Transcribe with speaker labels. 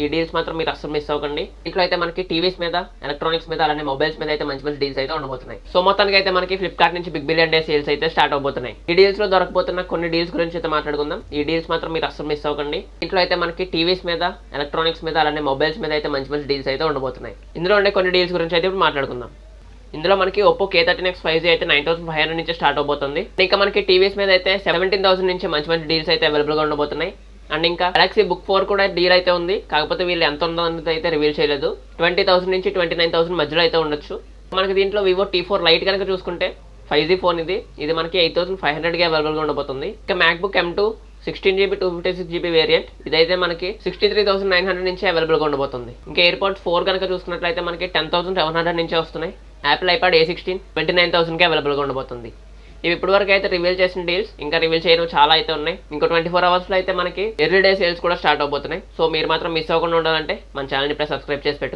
Speaker 1: ఈ డీల్స్ మాత్రం మీరు అస్సలు మిస్ అవ్వకండి. ఇంట్లో అయితే మనకి టీవీస్ మీద, ఎలక్ట్రానిక్స్ మీద, అలానే మొబైల్స్ మీద అయితే మంచి మంచి డీల్స్ అయితే ఉండబోతున్నాయి. సో మొత్తానికి అయితే మనకి ఫ్లిప్కార్ట్ నుంచి బిగ్ బిలియన్ డే సేల్స్ అయితే స్టార్ట్ అవబోతున్నాయి. ఈ డీల్స్ లో దొరకబోతున్న కొన్ని డీల్స్ గురించి అయితే మాట్లాడుకుందాం. ఈ డీల్స్ మాత్రం మీరు అస్సలు మిస్ అవ్వకండి. ఇంట్లో అయితే మనకి టీవీస్ మీద, ఎలక్ట్రానిక్స్ మీద, అలానే మొబైల్స్ మీద అయితే మంచి మంచి డీల్స్ అయితే ఉండబోతున్నాయి. ఇందులో ఉండే కొన్ని డీల్స్ గురించి అయితే ఇప్పుడు మాట్లాడుకుందాం. ఇందులో మనకి ఒప్పో K13X 5G అయితే 9,500 నుంచి స్టార్ట్ అవబోతుంది. ఇంకా మనకి టీవీస్ మీద అయితే 17,000 నుంచి మంచి మంచి డీల్స్ అయితే అవైలబుల్ గా ఉండబోతున్నాయి. అండ్ ఇంకా గెలాక్సీ బుక్ 4 కూడా డీల్ అయితే ఉంది. కాకపోతే వీళ్ళు ఎంత ఉందో అనేది అయితే రివీల్ చేయలేదు. 20,000 నుంచి 29,000 మధ్యలో అయితే ఉండొచ్చు. మనకి దీంట్లో వివో T4 లైట్ కనుక చూసుకుంటే 5G ఫోన్ ఇది మనకి 8,500 కి అవైలబుల్ గా ఉండబోతుంది. ఇంకా MacBook M2 16GB 256GB variant ఇదైతే మనకి 63,900 నుంచి అవైలబుల్ గా ఉండబోతుంది. ఇంకా ఎయిర్పోర్ట్స్ 4 కనుక చూసుకున్నట్లయితే మనకి 10,700 నుంచే వస్తున్నాయి. యాపిల్ ఐపాడ్ A16 29,000 కి అవైలబుల్ గా ఉండబోతుంది. ఇవి ఇప్పటి వరకు అయితే రివీల్ చేసిన డీల్స్, ఇంకా రివీల్ చేయడం చాలా అయితే ఉన్నాయి. ఇంకో 24 అవర్స్ లో అయితే మనకి ఎర్లీ డే సేల్స్ కూడా స్టార్ట్ అవబోతున్నాయి. సో మీరు మాత్రం మిస్ అవ్వకుండా ఉండాలంటే మన ఛానల్ ని సబ్స్క్రైబ్ చేసి పెట్టు.